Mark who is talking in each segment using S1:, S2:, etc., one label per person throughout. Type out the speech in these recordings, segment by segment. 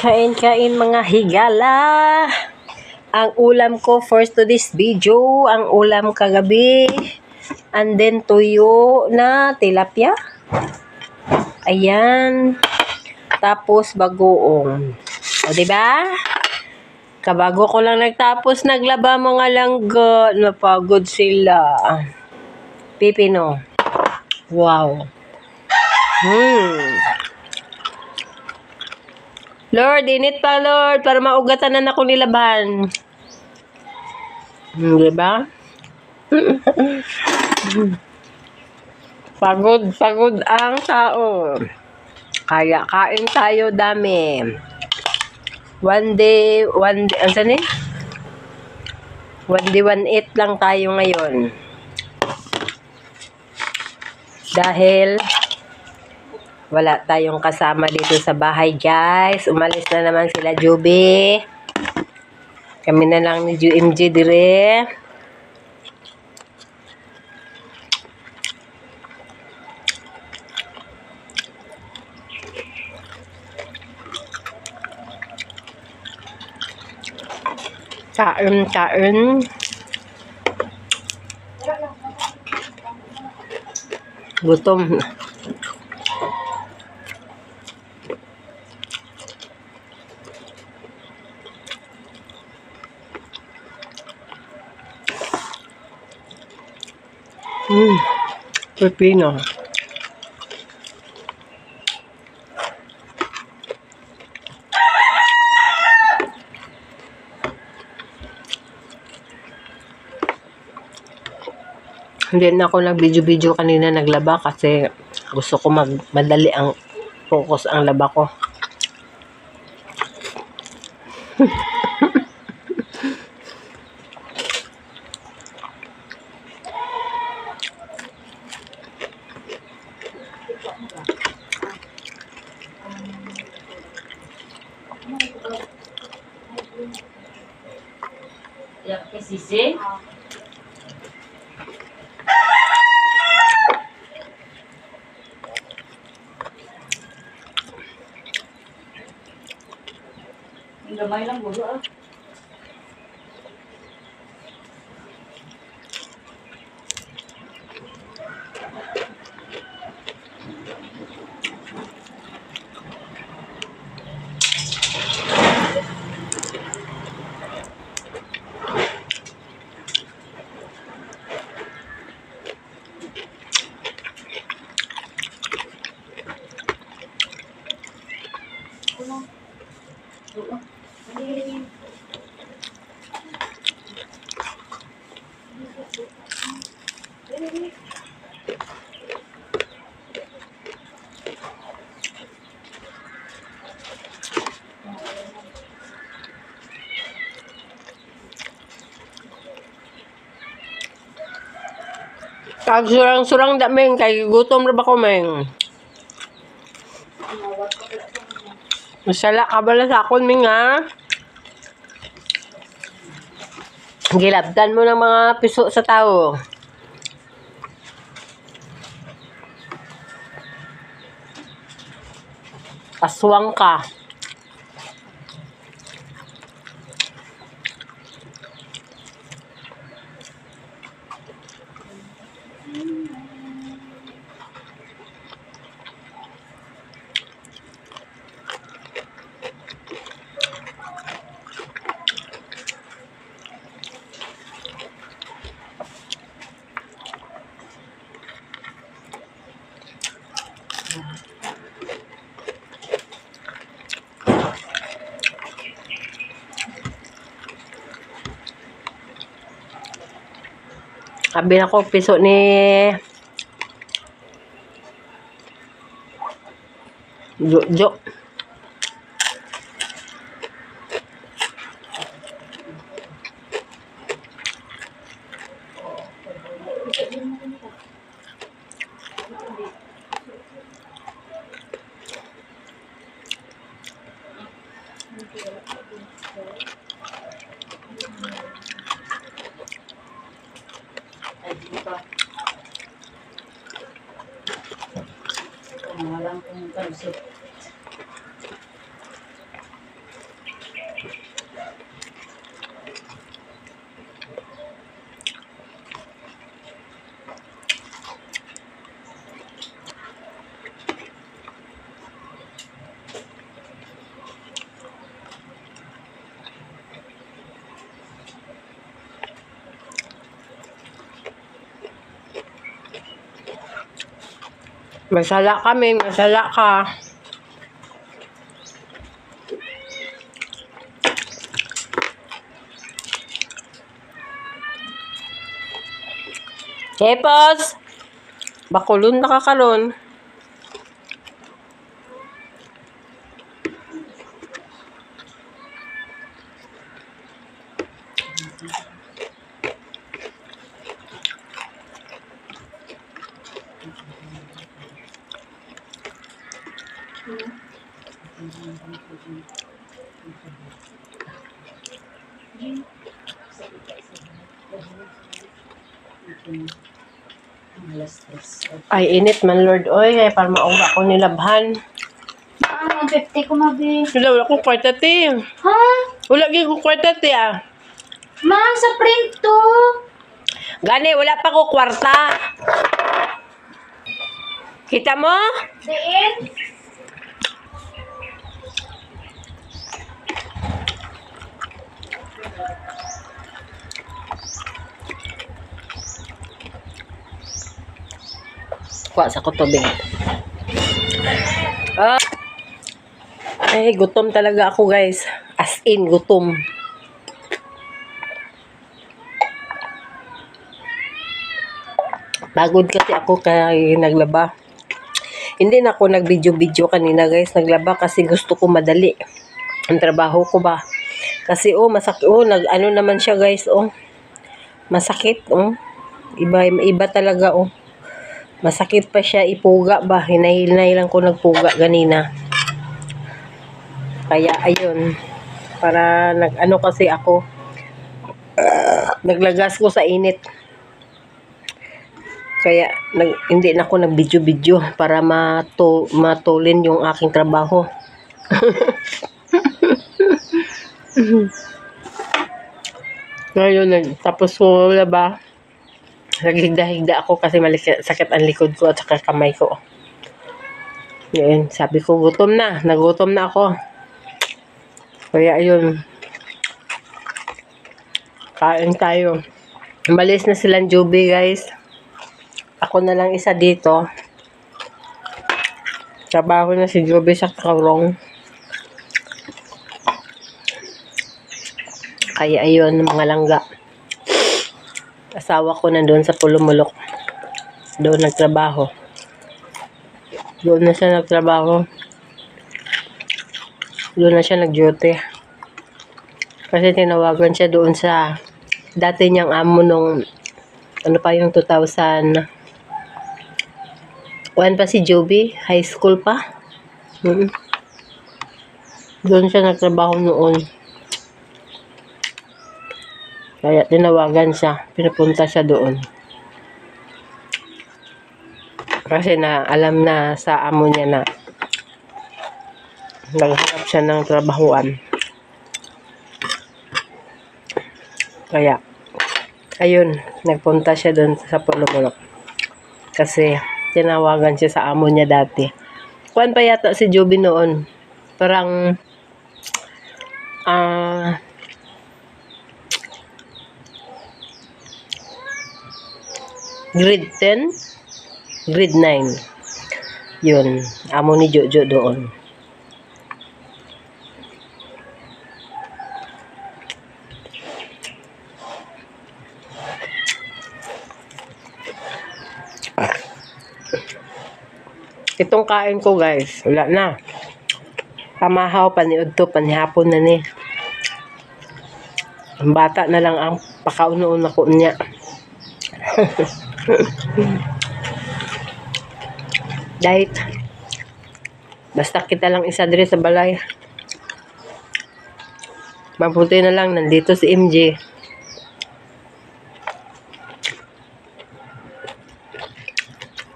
S1: Kain-kain mga higala. Ang ulam ko for today's video, ang ulam kagabi. And then tuyo na tilapia. Ayan. Tapos bagoong. O diba? Kabago ko lang nagtapos naglaba mga langga. Napagod sila. Pipino. Wow. Lord, init pa Lord, para maugatan na ako nilaban. Diba? Pagod ang tao. Kaya kain tayo dami. One day, ano eh? One day, one eat lang tayo ngayon. Dahil wala tayong kasama dito sa bahay, guys. Umalis na naman sila, Juby. Kami na lang ni UMG dire. Kain. Gutom. Pepino. Hindi na ako nag-video kanina naglaba kasi gusto ko madali ang focus ang laba ko.
S2: Ya, ¿qué sí sé? Gamay lang gulo ah. Kag surang-surang da meng kay gutom ra ba ko meng. Masala ka bala sa akon ming ha. Gilabdan mo ng mga piso sa tao. Aswang ka. Sabi na ko piso ni Jo. Walang kong kalusot.
S1: Masala kami, masala ka. Tapos, bakulon na kakaroon. Ay, init man, Lord. Oy, kaya para mauga ko nilabhan.
S3: Ah, 50 ko mabi.
S1: Wala ko kwarta, te.
S3: Ha?
S1: Wala ko kwarta, te, ah.
S3: Ma, sa print to.
S1: Gani, wala pa ko kwarta. Kita mo?
S3: Diin.
S1: Kuha sa ko tubig. Ah. Ay, gutom talaga ako, guys. As in, gutom. Pagod kasi ako kaya naglaba. Hindi na ako nag-video-video kanina, guys. Naglaba kasi gusto ko madali. Ang trabaho ko ba? Kasi, masakit. Ano naman siya, guys, Masakit, Iba talaga, Masakit pa siya ipuga ba. Hinahil lang ko nagpuga ganina. Kaya ayun. Para nag-ano kasi ako. Naglagas ko sa init. Kaya hindi na ako nag-video-video para matulin yung aking trabaho. Ngayon, tapos ko ba? Naghigda-higda ako kasi sakit ang likod ko at saka kamay ko. Ngayon, sabi ko gutom na. Nagutom na ako. Kaya ayun. Kain tayo. Malis na silang Juby, guys. Ako na lang isa dito. Trabaho na si Juby sa Kaurong. Kaya ayun, mga langga. Asawa ko nandun sa Pulumulok. Doon nagtrabaho. Doon na siya nagtrabaho. Doon na siya nag-duty. Kasi tinawagan siya doon sa dati niyang amo nung ano pa yung 2000 pa si Joby, high school pa. Doon siya nagtrabaho noon. Kaya tinawagan siya, pinapunta siya doon. Kasi na alam na sa amo niya na naghanap siya ng trabahuan. Kaya, ayun, nagpunta siya doon sa Pulumulok. Kasi tinawagan siya sa amo niya dati. Kuwan pa yata si Joby noon. Parang, grade 10, grade 9. Yun, amo ni Jojo doon. Itong kain ko, guys, wala na. Pamahaw, paniod to, panihapon na ni. Ang bata na lang ang pakaunoon ako niya. Dahil basta kita lang isa dire sa balay. Mabuti na lang nandito si MJ.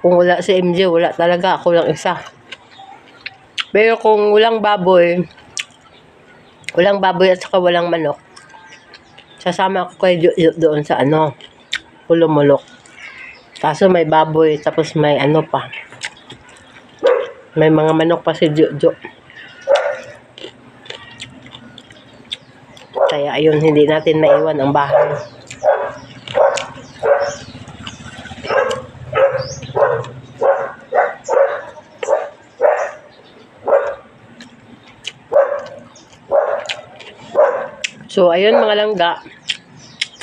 S1: Kung wala si MJ, wala talaga. Ako lang isa. Pero kung walang baboy at saka walang manok, sasama ako kay doon sa Pulumulok. Kaso may baboy, tapos may pa. May mga manok pa si Jojo. Kaya ayun, hindi natin maiwan ang bahay. So, ayun mga langga.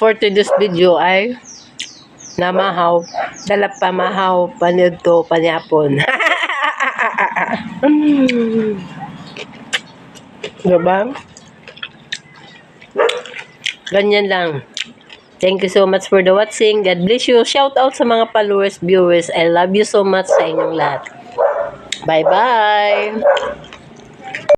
S1: For today's video ay namahaw, dalap pamahaw, panito, panyapon. Diba? Ganyan lang. Thank you so much for the watching. God bless you. Shout out sa mga followers, viewers. I love you so much sa inyong lahat. Bye-bye!